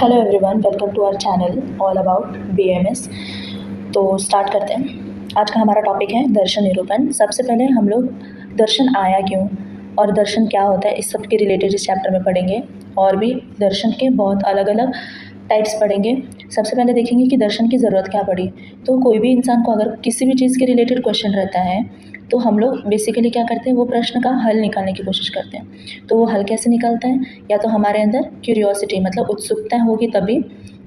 Hello everyone, welcome to our channel all about BMS. तो start करते हैं। आज का हमारा टॉपिक है दर्शन निरूपण। सबसे पहले हम लोग दर्शन आया क्यों और दर्शन क्या होता है इस सब के रिलेटेड इस चैप्टर में पढ़ेंगे, और भी दर्शन के बहुत अलग अलग टाइप्स पढ़ेंगे। सबसे पहले देखेंगे कि दर्शन की ज़रूरत क्या पड़ी। तो कोई भी इंसान को अगर किसी भी चीज़ के रिलेटेड क्वेश्चन रहता है तो हम लोग बेसिकली क्या करते हैं, वो प्रश्न का हल निकालने की कोशिश करते हैं। तो वो हल कैसे निकालता है, या तो हमारे अंदर क्यूरियोसिटी मतलब उत्सुकता होगी तभी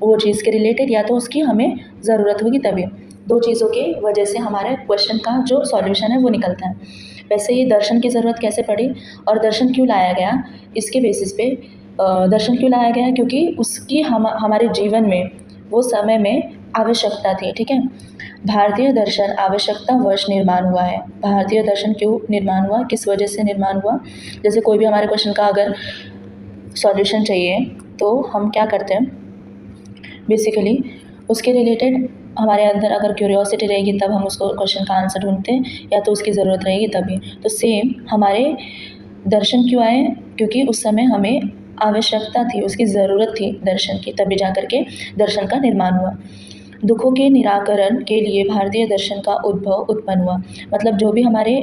वो चीज़ के रिलेटेड, या तो उसकी हमें ज़रूरत होगी तभी। दो चीज़ों के वजह से हमारे क्वेश्चन का जो सॉल्यूशन है वो निकलता है। वैसे ही दर्शन की ज़रूरत कैसे पड़ी और दर्शन क्यों लाया गया, इसके बेसिस पे दर्शन क्यों लाया गया, क्योंकि उसकी हमारे जीवन में वो समय में आवश्यकता थी। ठीक है, भारतीय दर्शन आवश्यकतावश निर्माण हुआ है। भारतीय दर्शन क्यों निर्माण हुआ, किस वजह से निर्माण हुआ। जैसे कोई भी हमारे क्वेश्चन का अगर सॉल्यूशन चाहिए तो हम क्या करते हैं, बेसिकली उसके रिलेटेड हमारे अंदर अगर क्यूरियोसिटी रहेगी तब हम उसको क्वेश्चन का आंसर ढूंढते हैं, या तो उसकी ज़रूरत रहेगी तभी। तो सेम हमारे दर्शन क्यों आए, क्योंकि उस समय हमें आवश्यकता थी, उसकी ज़रूरत थी दर्शन की, तभी जा कर के दर्शन का निर्माण हुआ। दुखों के निराकरण के लिए भारतीय दर्शन का उद्भव उत्पन्न हुआ। मतलब जो भी हमारे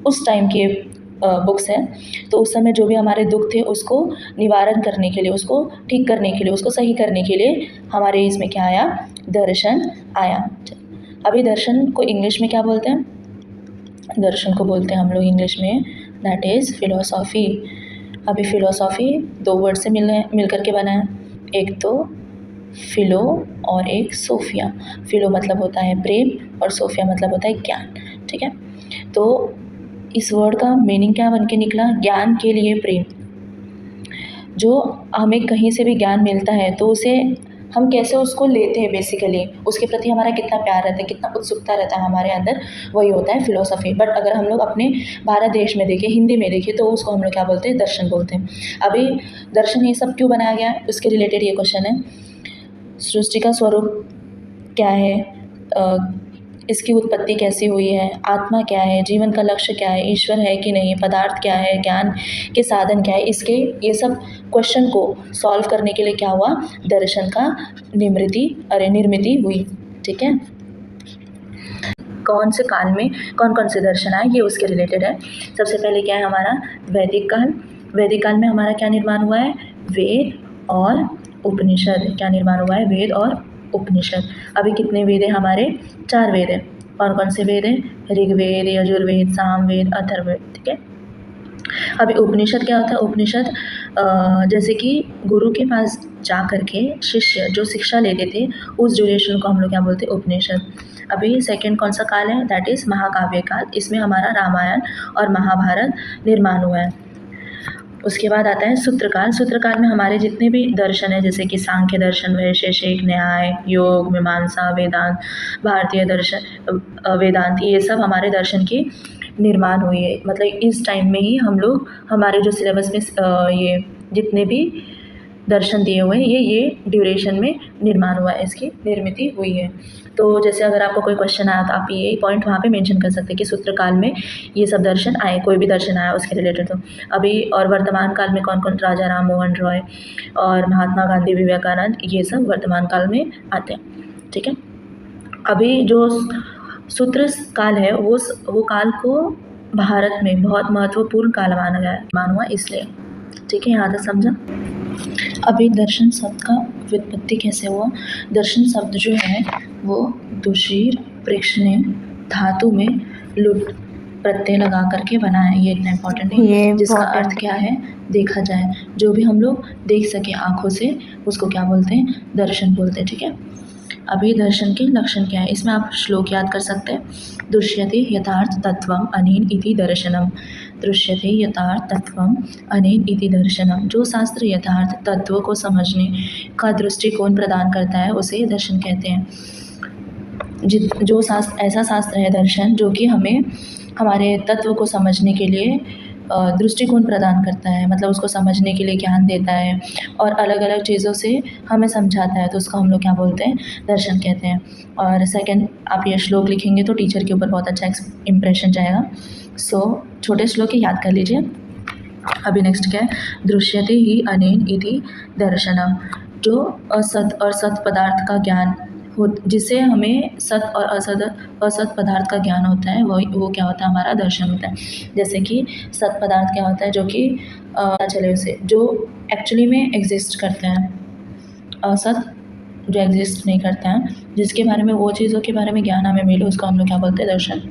उस टाइम के बुक्स हैं, तो उस समय जो भी हमारे दुख थे उसको निवारण करने के लिए, उसको ठीक करने के लिए, उसको सही करने के लिए हमारे इसमें क्या आया, दर्शन आया। अभी दर्शन को इंग्लिश में क्या बोलते हैं, दर्शन को बोलते हैं हम लोग इंग्लिश में दैट इज़ फिलोसॉफी। अभी फिलोसॉफी दो वर्ड से मिल करके बना है, एक तो फिलो और एक सोफिया। फिलो मतलब होता है प्रेम और सोफिया मतलब होता है ज्ञान। ठीक है, तो इस वर्ड का मीनिंग क्या बन के निकला, ज्ञान के लिए प्रेम। जो हमें कहीं से भी ज्ञान मिलता है तो उसे हम कैसे उसको लेते हैं, बेसिकली उसके प्रति हमारा कितना प्यार रहता है, कितना उत्सुकता रहता है हमारे अंदर, वही होता है फिलोसॉफी। बट अगर हम लोग अपने भारत देश में देखें, हिंदी में देखें, तो उसको हम लोग क्या बोलते हैं, दर्शन बोलते हैं। अभी दर्शन ये सब क्यों बनाया गया है उसके रिलेटेड ये क्वेश्चन है। सृष्टि का स्वरूप क्या है, इसकी उत्पत्ति कैसी हुई है, आत्मा क्या है, जीवन का लक्ष्य क्या है, ईश्वर है कि नहीं, पदार्थ क्या है, ज्ञान के साधन क्या है, इसके ये सब क्वेश्चन को सॉल्व करने के लिए क्या हुआ, दर्शन का निर्मिति हुई। ठीक है, कौन से काल में कौन कौन से दर्शन आए ये उसके रिलेटेड है। सबसे पहले क्या है हमारा वैदिक काल। वैदिक काल में हमारा क्या निर्माण हुआ है, वेद और उपनिषद। क्या निर्माण हुआ है, वेद और उपनिषद। अभी कितने वेद हैं हमारे, 4 वेद हैं। कौन कौन से वेद हैं, ऋग्वेद, यजुर्वेद, सामवेद, अथर्ववेद। ठीक है, अभी उपनिषद क्या होता है, उपनिषद जैसे कि गुरु के पास जा कर के शिष्य जो शिक्षा लेते थे उस ड्यूरेशन को हम लोग क्या बोलते हैं, उपनिषद। अभी सेकंड कौन सा काल है, दैट इज़ महाकाव्य काल। इसमें हमारा रामायण और महाभारत निर्माण हुआ है। उसके बाद आता है सूत्रकाल। सूत्रकाल में हमारे जितने भी दर्शन है, जैसे कि सांख्य दर्शन, वैशेषिक, न्याय, योग, मीमांसा, वेदांत, भारतीय दर्शन, वेदांत, ये सब हमारे दर्शन की निर्माण हुई है। मतलब इस टाइम में ही हम लोग हमारे जो सिलेबस में ये जितने भी दर्शन दिए हुए हैं ये ड्यूरेशन में निर्माण हुआ है, इसकी निर्मिति हुई है। तो जैसे अगर आपको कोई क्वेश्चन आया तो आप ये पॉइंट वहाँ पे मेंशन कर सकते हैं कि सूत्रकाल में ये सब दर्शन आए, कोई भी दर्शन आया उसके रिलेटेड। तो अभी और वर्तमान काल में कौन कौन, राजा राम मोहन रॉय और महात्मा गांधी, विवेकानंद, ये सब वर्तमान काल में आते हैं। ठीक है, अभी जो सूत्र काल है वो काल को भारत में बहुत महत्वपूर्ण काल माना गया है, मान हुआ इसलिए। ठीक है, यहाँ तक समझा। अभी दर्शन शब्द का व्युत्पत्ति कैसे हुआ। दर्शन शब्द जो है वो दुशीर प्रेक्षणीय धातु में लुट प्रत्यय लगा करके बना है। ये इतना इम्पोर्टेंट है, जिसका अर्थ क्या है, देखा जाए, जो भी हम लोग देख सके आँखों से उसको क्या बोलते हैं, दर्शन बोलते हैं। ठीक है, अभी दर्शन के लक्षण क्या है, इसमें आप श्लोक याद कर सकते हैं। दृश्यते यथार्थ तत्वम अनेन इति दर्शनम। दृश्यते यथार्थ तत्वम अनेन इति दर्शनम। जो शास्त्र यथार्थ तत्व को समझने का दृष्टिकोण प्रदान करता है उसे दर्शन कहते हैं। जो शास्त्र, ऐसा शास्त्र है दर्शन जो कि हमें हमारे तत्व को समझने के लिए दृष्टिकोण प्रदान करता है, मतलब उसको समझने के लिए ज्ञान देता है और अलग अलग चीज़ों से हमें समझाता है, तो उसको हम लोग क्या बोलते हैं, दर्शन कहते हैं। और सेकंड, आप ये श्लोक लिखेंगे तो टीचर के ऊपर बहुत अच्छा इम्प्रेशन जाएगा। सो छोटे श्लोक ही याद कर लीजिए। अभी नेक्स्ट क्या है, दृश्यते ही अनेन इति दर्शनम। जो असत और सत पदार्थ का ज्ञान हो, जिसे हमें सत और असत पदार्थ का ज्ञान होता है, वो क्या होता है, हमारा दर्शन होता है। जैसे कि सत पदार्थ क्या होता है, जो कि चले उसे जो एक्चुअली में एग्जिस्ट करते हैं, असत जो एग्जिस्ट नहीं करते हैं, जिसके बारे में, वो चीज़ों के बारे में ज्ञान हमें मिले, उसको हम लोग क्या बोलते हैं, दर्शन।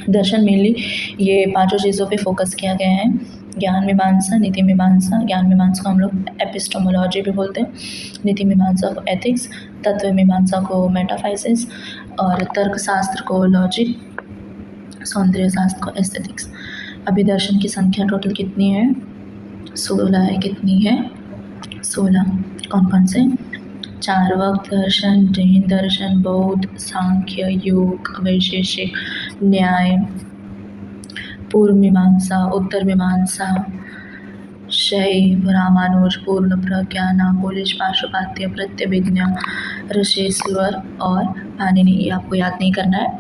दर्शन मेनली ये पांचों चीज़ों पे फोकस किया गया है, ज्ञान मीमांसा, नीति मीमांसा। ज्ञान मीमांसा को हम लोग एपिस्टोमोलॉजी भी बोलते हैं, नीति मीमांसा को एथिक्स, तत्व मीमांसा को मेटाफिजिक्स और तर्क शास्त्र को लॉजिक, सौंदर्य शास्त्र को एस्थेटिक्स। अभी दर्शन की संख्या टोटल कितनी है, 16 है। कितनी है, 16। कौन कौन से, चार्वाक दर्शन, जैन दर्शन, बौद्ध, सांख्य, योग, वैशेषिक, न्याय, पूर्व मीमांसा, उत्तर मीमांसा, शैव, रामानुज, पूर्ण प्रज्ञा, नागोलिश, पाशुपात्य, प्रत्यभिज्ञा, ऋषेश्वर और पाणिनि। ये आपको याद नहीं करना है,